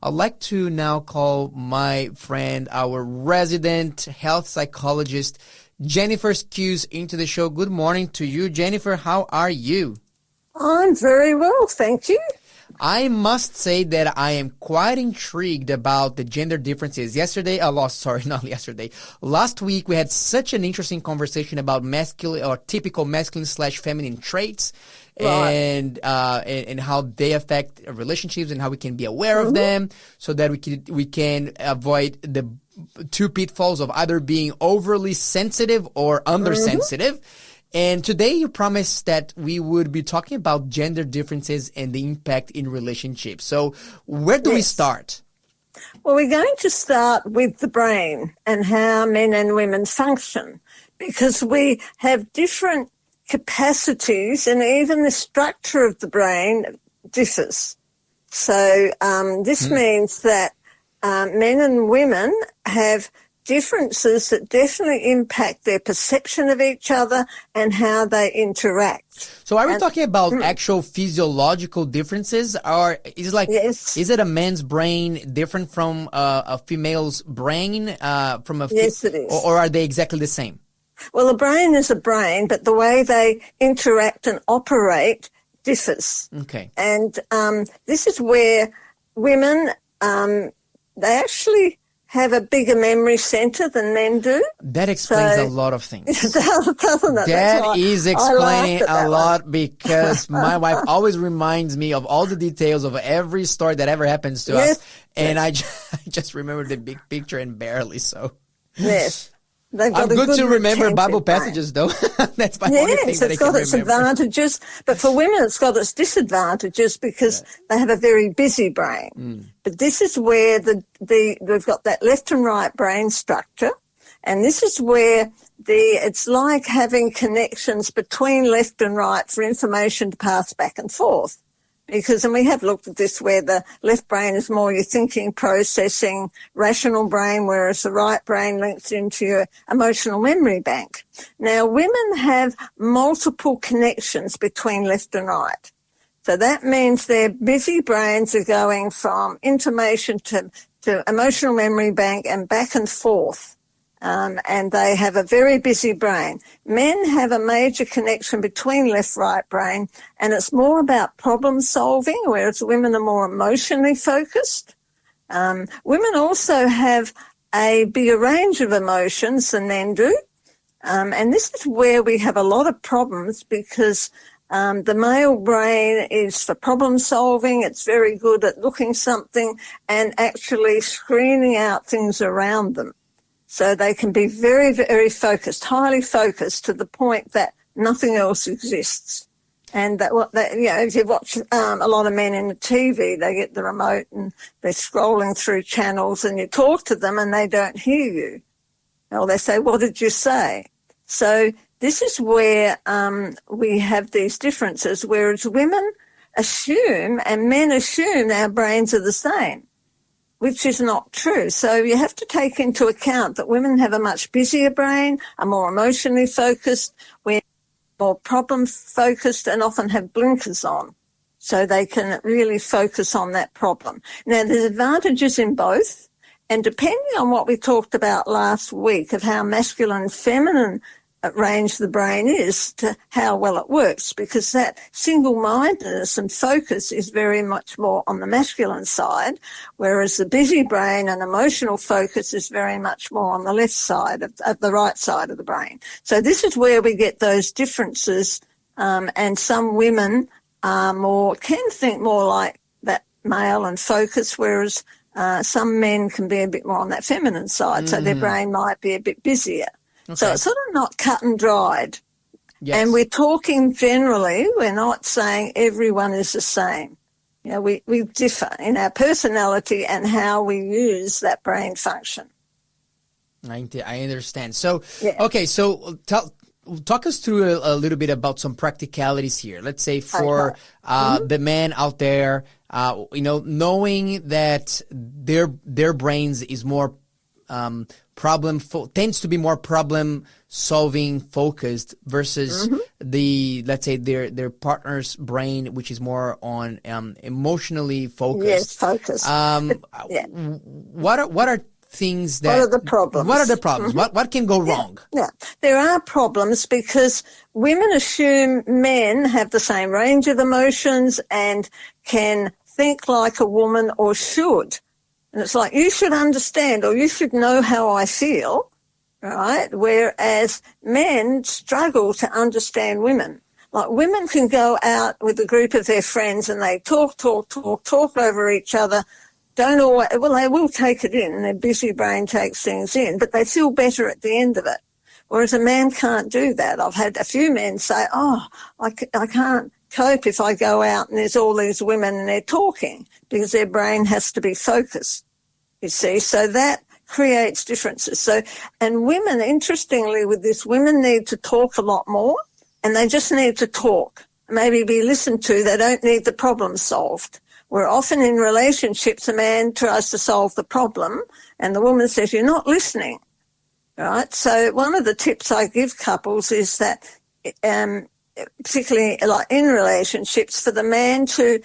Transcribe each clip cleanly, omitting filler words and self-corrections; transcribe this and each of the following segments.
I'd like to now call my friend, our resident health psychologist, Jenifer Skues, into the show. Good morning to you, Jenifer. How are you? I'm very well, thank you. I must say that I am quite intrigued about the gender differences. Last week we had such an interesting conversation about masculine or typical masculine/feminine traits, Right. and how they affect relationships and how we can be aware of them, so that we can avoid the two pitfalls of either being overly sensitive or undersensitive. And today you promised that we would be talking about gender differences and the impact in relationships. So where do we start? Well, we're going to start with the brain and how men and women function, because we have different capacities and even the structure of the brain differs. So this means that men and women have differences that definitely impact their perception of each other and how they interact. So are we talking about actual physiological differences, or is it a man's brain different from a female's brain? Yes, it is. Or are they exactly the same? Well, a brain is a brain, but the way they interact and operate differs. Okay. And this is where women, they actually have a bigger memory center than men do. That explains a lot of things. Doesn't it? That is explaining a lot, because my wife always reminds me of all the details of every story that ever happens to us. And I just remember the big picture and barely so. Yes. I'm good to remember Bible passages, though. That's my only thing that I can remember. Yes, it's got its advantages, but for women it's got its disadvantages because they have a very busy brain. But this is where we've got that left and right brain structure, and this is where it's like having connections between left and right for information to pass back and forth. And we have looked at this, where the left brain is more your thinking, processing, rational brain, whereas the right brain links into your emotional memory bank. Now, women have multiple connections between left and right. So that means their busy brains are going from information to emotional memory bank and back and forth. And they have a very busy brain. Men have a major connection between left-right brain, and it's more about problem solving, whereas women are more emotionally focused. Women also have a bigger range of emotions than men do. And this is where we have a lot of problems, because the male brain is for problem solving. It's very good at looking something and actually screening out things around them. So they can be very, very focused, highly focused, to the point that nothing else exists. And if you watch a lot of men in the TV, they get the remote and they're scrolling through channels, and you talk to them and they don't hear you. Or they say, "What did you say?" So this is where we have these differences, whereas women assume and men assume our brains are the same, which is not true. So you have to take into account that women have a much busier brain, are more emotionally focused, we're more problem focused, and often have blinkers on, so they can really focus on that problem. Now, there's advantages in both, and depending on what we talked about last week of how masculine and feminine range the brain is to how well it works, because that single-mindedness and focus is very much more on the masculine side, whereas the busy brain and emotional focus is very much more on the left side of the right side of the brain. So this is where we get those differences, and some women can think more like that male and focus, whereas some men can be a bit more on that feminine side, so their brain might be a bit busier. Okay. So it's sort of not cut and dried. Yes. And we're talking generally, we're not saying everyone is the same. You know, we differ in our personality and how we use that brain function. I understand. So, okay, so talk us through a little bit about some practicalities here. Let's say for the men out there, knowing that their brains is more tends to be more problem solving focused versus let's say their partner's brain, which is more on emotionally focused. Yes, focused. What are things that? What are the problems? What are the problems? What can go wrong? Yeah, there are problems because women assume men have the same range of emotions and can think like a woman or should. And it's like, you should understand or you should know how I feel, right? Whereas men struggle to understand women. Like women can go out with a group of their friends and they talk over each other. They will take it in and their busy brain takes things in, but they feel better at the end of it. Whereas a man can't do that. I've had a few men say, I can't cope if I go out and there's all these women and they're talking, because their brain has to be focused, you see. So that creates differences. So, and women, interestingly with this, women need to talk a lot more, and they just need to talk, maybe be listened to. They don't need the problem solved. Where often in relationships, a man tries to solve the problem and the woman says, you're not listening, right? So one of the tips I give couples is that, particularly like in relationships, for the man to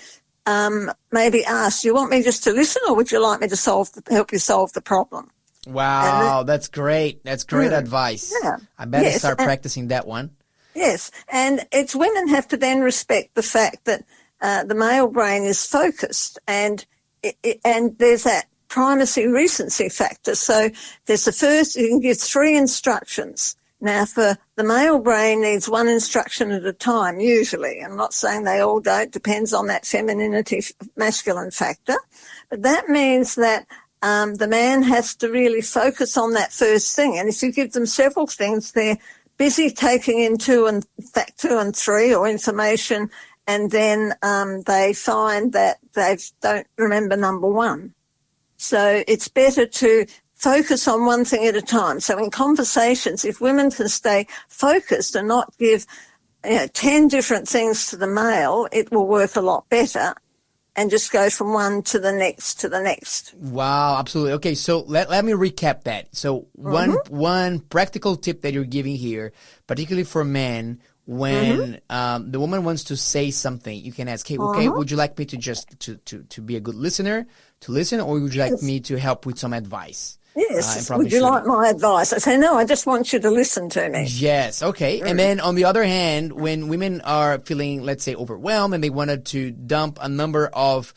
maybe ask, you want me just to listen or would you like me to help you solve the problem? Wow, that's great. That's great advice. Yeah. I better start practicing that one. Yes, and women have to then respect the fact that the male brain is focused and there's that primacy recency factor. So there's you can give 3 instructions. Now, for the male brain needs 1 instruction at a time, usually. I'm not saying they all don't, depends on that femininity, masculine factor. But that means that the man has to really focus on that first thing. And if you give them several things, they're busy taking in 2 and 3 or information, and then they find that they don't remember number 1. So it's better to focus on one thing at a time. So in conversations, if women can stay focused and not give 10 different things to the male, it will work a lot better and just go from one to the next to the next. Wow, absolutely. Okay, so let me recap that. So one practical tip that you're giving here, particularly for men, when the woman wants to say something, you can ask, hey, okay, would you like me to just to be a good listener, to listen, or would you like me to help with some advice? Yes. Would you like my advice? I say, no, I just want you to listen to me. Yes. Okay. And then on the other hand, when women are feeling, let's say, overwhelmed and they wanted to dump a number of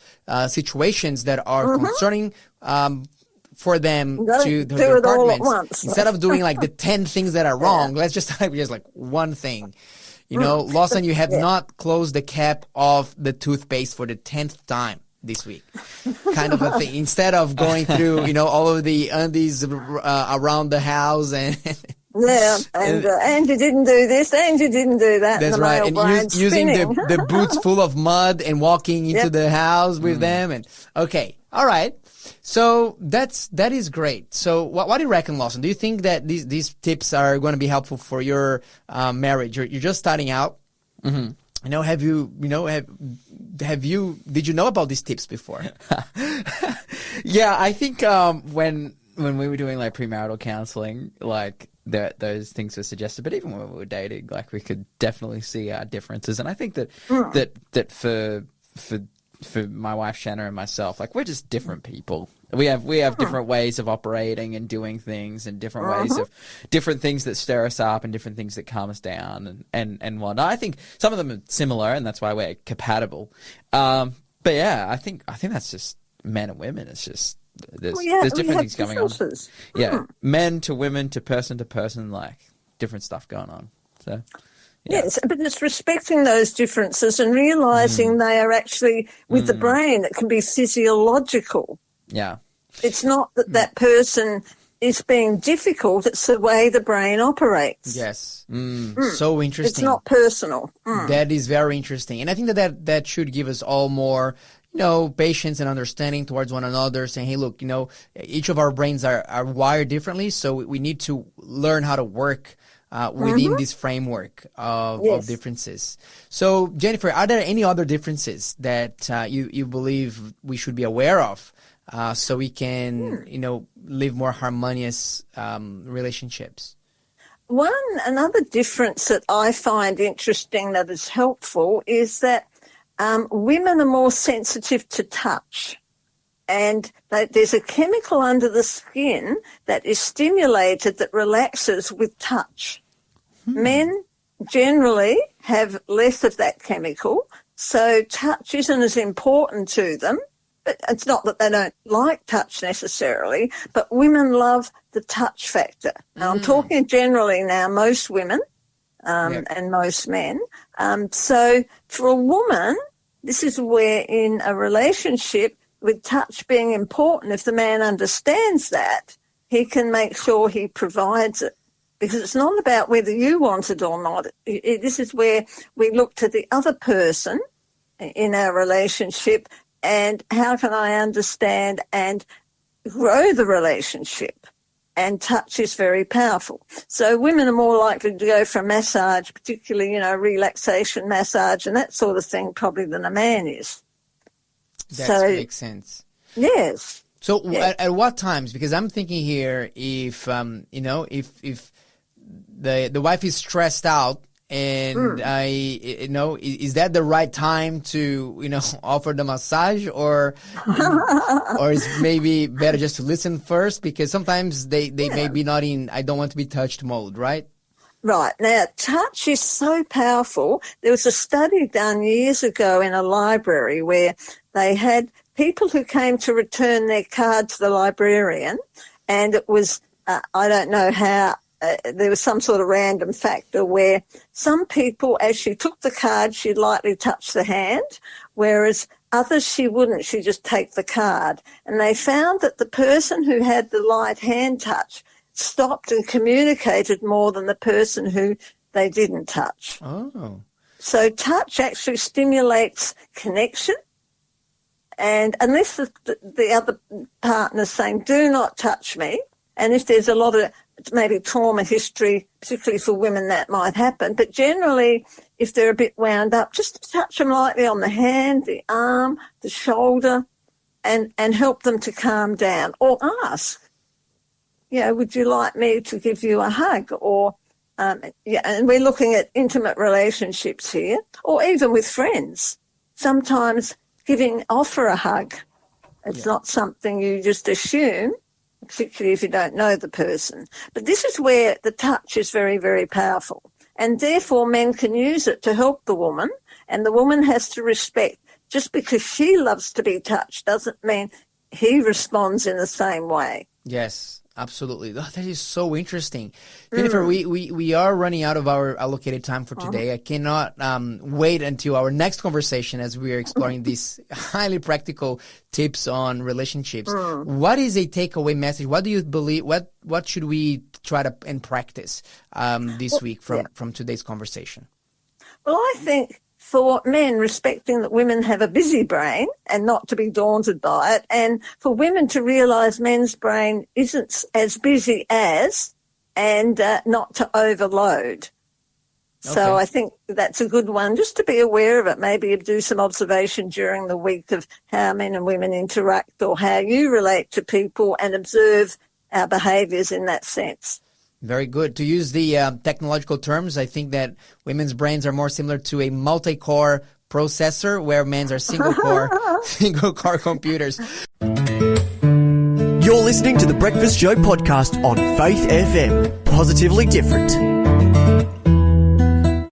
situations that are concerning for them to their apartments, instead of doing like the 10 things that are wrong, let's just type just like one thing. You know, Lawson, you have not closed the cap of the toothpaste for the 10th time this week, kind of a thing. Instead of going through, all of the undies around the house and and you didn't do this, and you didn't do that. That's right. And using the boots full of mud and walking into the house with them. And okay, all right. So that is great. So what do you reckon, Lawson? Do you think that these tips are going to be helpful for your marriage? You're just starting out. Mm-hmm. Did you know about these tips before? Yeah, I think when we were doing like premarital counseling, like those things were suggested, but even when we were dating, like we could definitely see our differences. And I think that for my wife Shanna and myself, like we're just different people. We have different ways of operating and doing things, and different ways of different things that stir us up and different things that calm us down and whatnot. I think some of them are similar, and that's why we're compatible. But yeah, I think that's just men and women. It's just there's different things going on. Yeah, men to women to person, like different stuff going on. So. Yeah. Yes, but it's respecting those differences and realising they are actually, with the brain, it can be physiological. Yeah. It's not that person is being difficult, it's the way the brain operates. Yes. So interesting. It's not personal. That is very interesting. And I think that should give us all more, patience and understanding towards one another, saying, hey, look, each of our brains are wired differently, so we need to learn how to work within this framework of differences. So, Jenifer, are there any other differences that you believe we should be aware of so we can, live more harmonious relationships? Another difference that I find interesting that is helpful is that women are more sensitive to touch. And there's a chemical under the skin that is stimulated that relaxes with touch. Men generally have less of that chemical, so touch isn't as important to them. But it's not that they don't like touch necessarily, but women love the touch factor. Now, I'm talking generally now, most women and most men. So for a woman, this is where in a relationship, with touch being important, if the man understands that, he can make sure he provides it. Because it's not about whether you want it or not. This is where we look to the other person in our relationship and how can I understand and grow the relationship. And touch is very powerful. So women are more likely to go for a massage, particularly, relaxation massage and that sort of thing, probably than a man is. That makes sense. Yes. So at what times? Because I'm thinking here, if if the wife is stressed out, and is that the right time to offer the massage, or is maybe better just to listen first, because sometimes they may be not in I don't want to be touched mode, right? Right. Now, touch is so powerful. There was a study done years ago in a library where they had people who came to return their card to the librarian, and it was, I don't know how, there was some sort of random factor where some people, as she took the card, she'd lightly touch the hand, whereas others she wouldn't. She'd just take the card. And they found that the person who had the light hand touch stopped and communicated more than the person who they didn't touch. Oh. So touch actually stimulates connection. And unless the other partner's saying, do not touch me, and if there's a lot of maybe trauma history, particularly for women, that might happen. But generally, if they're a bit wound up, just touch them lightly on the hand, the arm, the shoulder, and help them to calm down. Or ask, would you like me to give you a hug? Or, and we're looking at intimate relationships here, or even with friends. Sometimes offer a hug. It's not something you just assume, particularly if you don't know the person. But this is where the touch is very, very powerful. And therefore men can use it to help the woman, and the woman has to respect. Just because she loves to be touched doesn't mean he responds in the same way. Yes, absolutely. Oh, that is so interesting. Jenifer, we are running out of our allocated time for today. I cannot wait until our next conversation as we are exploring these highly practical tips on relationships. What is a takeaway message? What do you believe? What should we try to and practice this week from today's conversation? Well, I think for men, respecting that women have a busy brain and not to be daunted by it, and for women to realise men's brain isn't as busy as, and not to overload. So I think that's a good one, just to be aware of it, maybe do some observation during the week of how men and women interact or how you relate to people, and observe our behaviours in that sense. Very good. To use the technological terms, I think that women's brains are more similar to a multi-core processor, where men's are single-core computers. You're listening to the Breakfast Show podcast on Faith FM. Positively different.